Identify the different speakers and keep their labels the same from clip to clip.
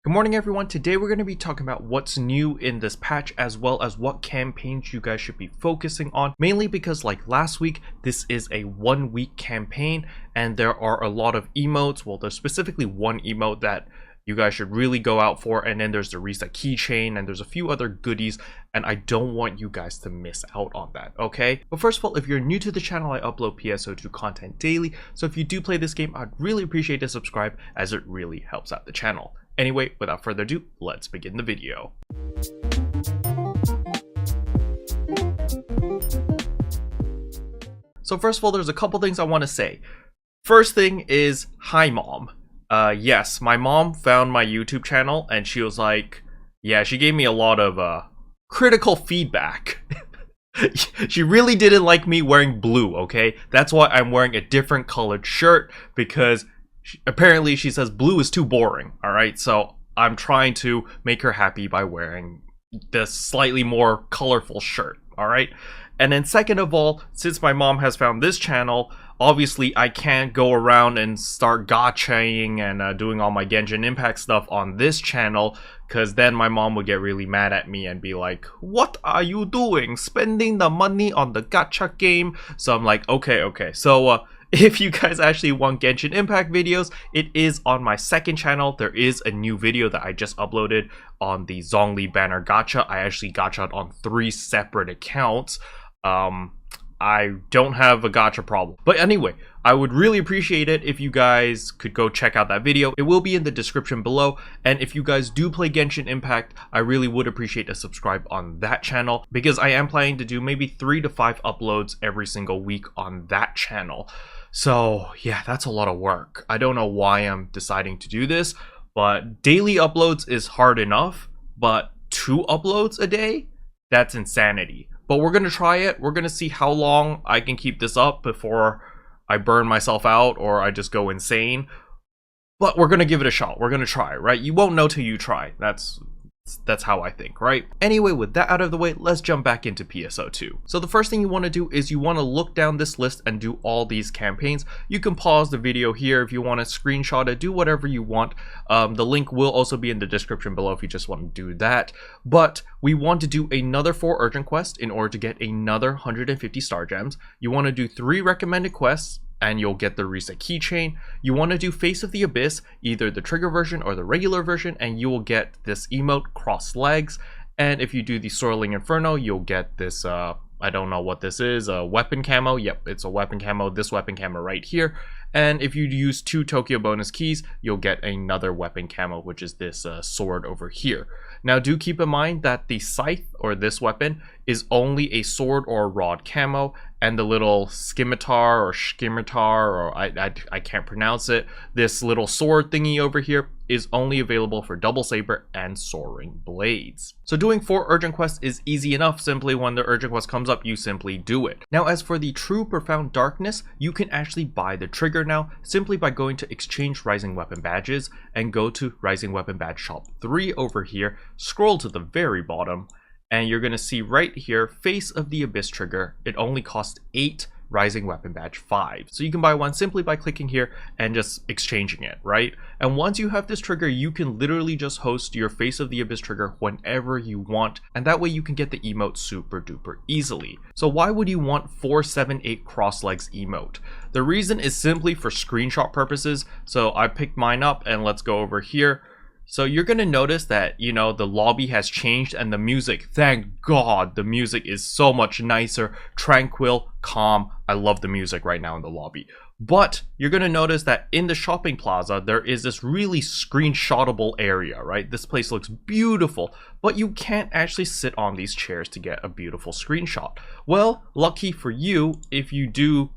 Speaker 1: Good morning everyone. Today we're going to be talking about what's new in this patch as well as what campaigns you guys should be focusing on, mainly because like last week this is a 1 week campaign and there are a lot of emotes. Well, there's specifically one emote that you guys should really go out for, and then there's the reset keychain and there's a few other goodies, and I don't want you guys to miss out on that, okay? But first of all, if you're new to the channel, I upload PSO2 content daily, so if you do play this game, I'd really appreciate a subscribe as it really helps out the channel. Anyway, without further ado, let's begin the video. So first of all, there's a couple things I want to say. First thing is, hi mom. Yes, my mom found my YouTube channel and she was like, yeah, she gave me a lot of critical feedback. She really didn't like me wearing blue, okay? That's why I'm wearing a different colored shirt, because apparently she says blue is too boring, alright? So I'm trying to make her happy by wearing this slightly more colorful shirt, alright? And then second of all, since my mom has found this channel, obviously I can't go around and start gachaing and doing all my Genshin Impact stuff on this channel, because then my mom would get really mad at me and be like, what are you doing? Spending the money on the gacha game? So I'm like, okay. So if you guys actually want Genshin Impact videos, it is on my second channel. There is a new video that I just uploaded on the Zhongli banner gacha. I actually gachaed on 3 separate accounts. I don't have a gacha problem. But anyway, I would really appreciate it if you guys could go check out that video. It will be in the description below. And if you guys do play Genshin Impact, I really would appreciate a subscribe on that channel, because I am planning to do maybe 3 to 5 uploads every single week on that channel. So yeah, that's a lot of work. I don't know why I'm deciding to do this, but daily uploads is hard enough, but 2 uploads a day? That's insanity. But we're going to try it. We're going to see how long I can keep this up before I burn myself out or I just go insane. But we're going to give it a shot. We're going to try, right? You won't know till you try. That's how I think, right? Anyway, with that out of the way, let's jump back into PSO2. So the first thing you want to do is you want to look down this list and do all these campaigns. You can pause the video here if you want to screenshot it, do whatever you want. The link will also be in the description below if you just want to do that. But we want to do another 4 urgent quests in order to get another 150 star gems. You want to do 3 recommended quests, and you'll get the reset keychain. You want to do Face of the Abyss, either the trigger version or the regular version, and you will get this emote, cross legs. And if you do the Swirling Inferno, you'll get this, I don't know what this is, a weapon camo. Yep, it's a weapon camo, this weapon camo right here. And if you use 2 Tokyo bonus keys, you'll get another weapon camo, which is this sword over here. Now do keep in mind that the scythe, or this weapon, is only a sword or a rod camo, and the little scimitar or scimitar, or I can't pronounce it, this little sword thingy over here is only available for double saber and soaring blades. So doing 4 urgent quests is easy enough. Simply when the urgent quest comes up, you simply do it. Now as for the true profound darkness, you can actually buy the trigger now simply by going to exchange rising weapon badges and go to rising weapon badge shop 3 over here, scroll to the very bottom, and you're gonna see right here, Face of the Abyss trigger. It only costs 8 rising weapon badge 5. So you can buy one simply by clicking here and just exchanging it, right? And once you have this trigger, you can literally just host your Face of the Abyss trigger whenever you want, and that way you can get the emote super duper easily. So why would you want 478 cross legs emote? The reason is simply for screenshot purposes. So I picked mine up, and let's go over here. So you're going to notice that, you know, the lobby has changed, and the music, thank God, the music is so much nicer, tranquil, calm. I love the music right now in the lobby. But you're going to notice that in the shopping plaza, there is this really screenshotable area, right? This place looks beautiful, but you can't actually sit on these chairs to get a beautiful screenshot. Well, lucky for you, if you do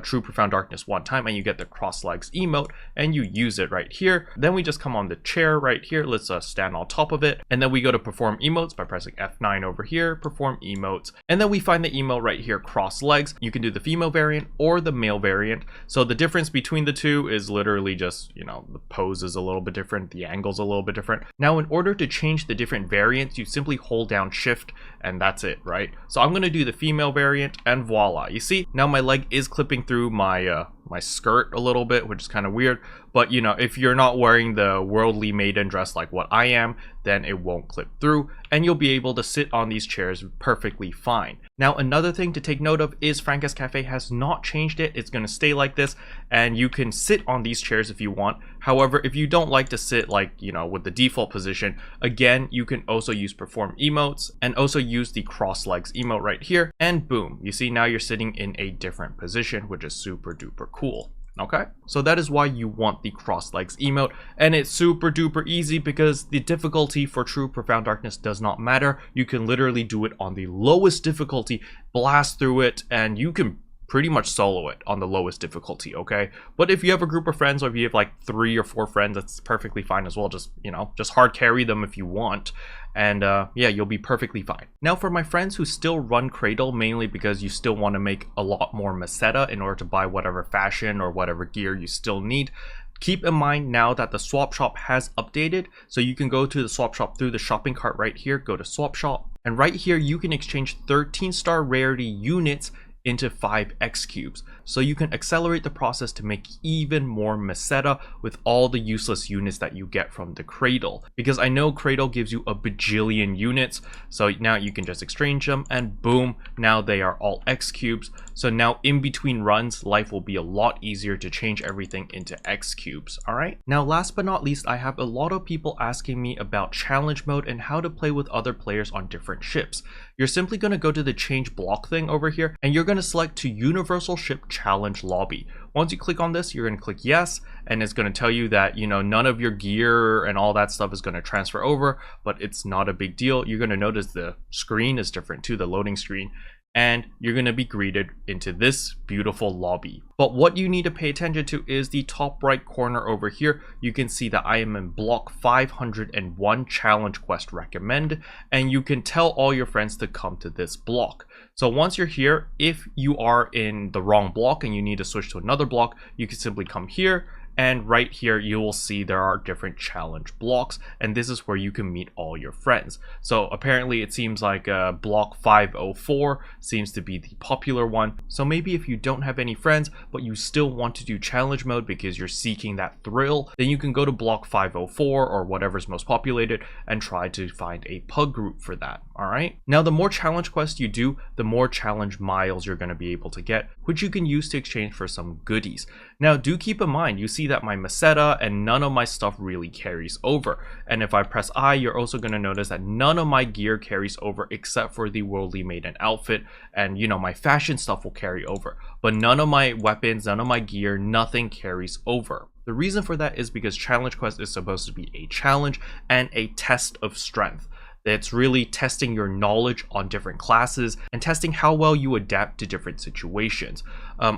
Speaker 1: True Profound Darkness one time and you get the cross legs emote and you use it right here, then we just come on the chair right here. Let's stand on top of it, and then we go to perform emotes by pressing F9 over here, perform emotes, and then we find the emote right here, cross legs. You can do the female variant or the male variant. So the difference between the two is literally just, you know, the pose is a little bit different, the angle's a little bit different. Now in order to change the different variants, you simply hold down shift and that's it, right? So I'm going to do the female variant, and voila, you see now my leg is clipping through my my skirt a little bit, which is kind of weird. But you know, if you're not wearing the worldly maiden dress like what I am, then it won't clip through and you'll be able to sit on these chairs perfectly fine. Now, another thing to take note of is Franca's Cafe has not changed it. It's going to stay like this and you can sit on these chairs if you want. However, if you don't like to sit like, you know, with the default position, again, you can also use perform emotes and also use the cross legs emote right here. And boom, you see now you're sitting in a different position, which is super duper cool. Okay, so that is why you want the cross legs emote, and it's super duper easy because the difficulty for True Profound Darkness does not matter. You can literally do it on the lowest difficulty, blast through it, and you can pretty much solo it on the lowest difficulty, okay? But if you have a group of friends, or if you have like 3 or 4 friends, that's perfectly fine as well. Just, you know, just hard carry them if you want. And yeah, you'll be perfectly fine. Now for my friends who still run Cradle, mainly because you still want to make a lot more Meseta in order to buy whatever fashion or whatever gear you still need, keep in mind now that the swap shop has updated. So you can go to the swap shop through the shopping cart right here, go to swap shop. And right here, you can exchange 13-star rarity units into 5 X cubes. So you can accelerate the process to make even more Meseta with all the useless units that you get from the Cradle. Because I know Cradle gives you a bajillion units, so now you can just exchange them and boom, now they are all X cubes. So now in between runs, life will be a lot easier to change everything into X cubes, alright? Now last but not least, I have a lot of people asking me about challenge mode and how to play with other players on different ships. You're simply going to go to the change block thing over here and you're going to select to Universal Ship Challenge Lobby. Once you click on this, you're going to click yes, and it's going to tell you that, you know, none of your gear and all that stuff is going to transfer over, but it's not a big deal. You're going to notice the screen is different too, the loading screen, and you're going to be greeted into this beautiful lobby. But what you need to pay attention to is the top right corner over here. You can see that I am in block 501 challenge quest recommend, and you can tell all your friends to come to this block. So once you're here, if you are in the wrong block and you need to switch to another block, you can simply come here. And right here, you will see there are different challenge blocks, and this is where you can meet all your friends. So apparently it seems like block 504 seems to be the popular one. So maybe if you don't have any friends, but you still want to do challenge mode because you're seeking that thrill, then you can go to block 504 or whatever's most populated and try to find a pug group for that, all right? Now, the more challenge quests you do, the more challenge miles you're going to be able to get, which you can use to exchange for some goodies. Now, do keep in mind, you see that my Meseta and none of my stuff really carries over. And if I press I, you're also going to notice that none of my gear carries over except for the Worldly Maiden outfit. And, you know, my fashion stuff will carry over. But none of my weapons, none of my gear, nothing carries over. The reason for that is because Challenge Quest is supposed to be a challenge and a test of strength. It's really testing your knowledge on different classes and testing how well you adapt to different situations.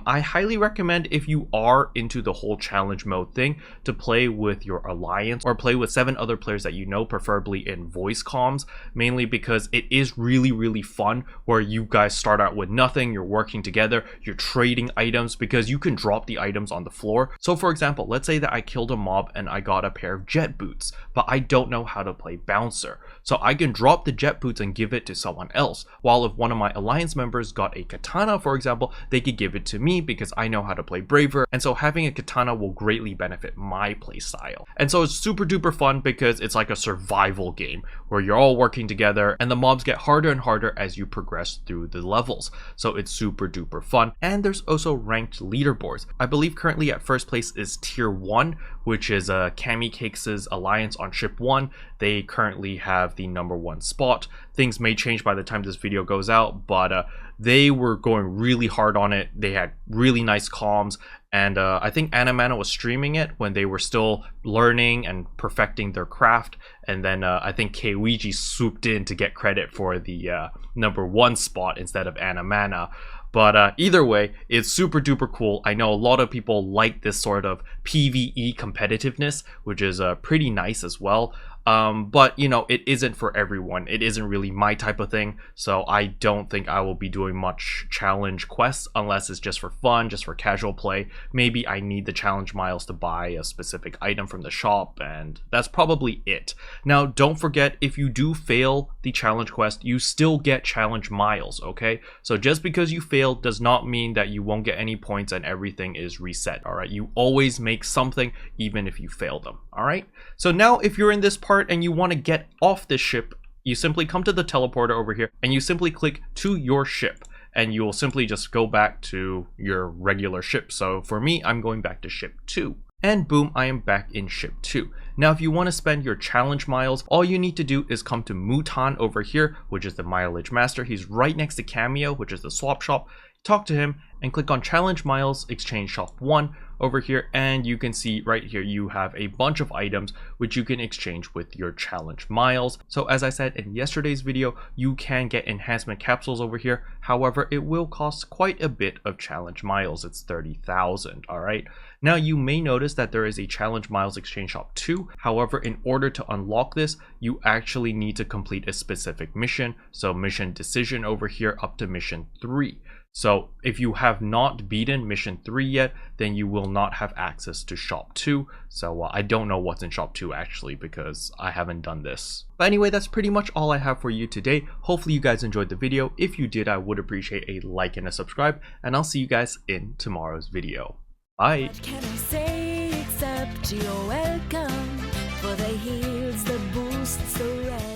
Speaker 1: I highly recommend, if you are into the whole challenge mode thing, to play with your alliance or play with 7 other players that you know, preferably in voice comms, mainly because it is really fun where you guys start out with nothing, you're working together, you're trading items because you can drop the items on the floor. So for example, let's say that I killed a mob and I got a pair of jet boots, but I don't know how to play bouncer. So I can drop the jet boots and give it to someone else, while if one of my alliance members got a katana, for example, they could give it to me because I know how to play braver, and so having a katana will greatly benefit my playstyle. And so it's super duper fun because it's like a survival game where you're all working together and the mobs get harder and harder as you progress through the levels. So it's super duper fun. And there's also ranked leaderboards. I believe currently at first place is tier 1, which is Cami Cakes' alliance on ship 1. They currently have the #1 spot. Things may change by the time this video goes out, but they were going really hard on it. They had really nice comms, and I think Anamana was streaming it when they were still learning and perfecting their craft. And then I think Keiichi swooped in to get credit for the #1 spot instead of Anamana. But either way, it's super duper cool. I know a lot of people like this sort of PvE competitiveness, which is pretty nice as well. But you know, it isn't for everyone. It isn't really my type of thing, so I don't think I will be doing much challenge quests unless it's just for fun, just for casual play. Maybe I need the challenge miles to buy a specific item from the shop, and that's probably it. Now, don't forget, if you do fail the challenge quest, you still get challenge miles, okay? So just because you failed does not mean that you won't get any points and everything is reset, all right? You always make something even if you fail them, all right? So now if you're in this part and you want to get off this ship, you simply come to the teleporter over here and you simply click to your ship, and you will simply just go back to your regular ship. So for me, I'm going back to ship 2. And boom, I am back in ship 2. Now, if you want to spend your challenge miles, all you need to do is come to Mutan over here, which is the mileage master. He's right next to Cameo, which is the swap shop. Talk to him and click on challenge miles, exchange shop 1 over here, and you can see right here you have a bunch of items which you can exchange with your challenge miles. So as I said in yesterday's video, you can get enhancement capsules over here. However, it will cost quite a bit of challenge miles. It's 30,000. all right. Now you may notice that there is a challenge miles exchange shop 2. However, in order to unlock this, you actually need to complete a specific mission. So mission decision over here up to mission 3. So if you have not beaten mission 3 yet, then you will not have access to shop 2. So I don't know what's in shop 2 actually, because I haven't done this. But anyway, that's pretty much all I have for you today. Hopefully you guys enjoyed the video. If you did, I would appreciate a like and a subscribe, and I'll see you guys in tomorrow's video. Bye.
Speaker 2: What can I say except you're welcome for the heals, the boosts, the rest.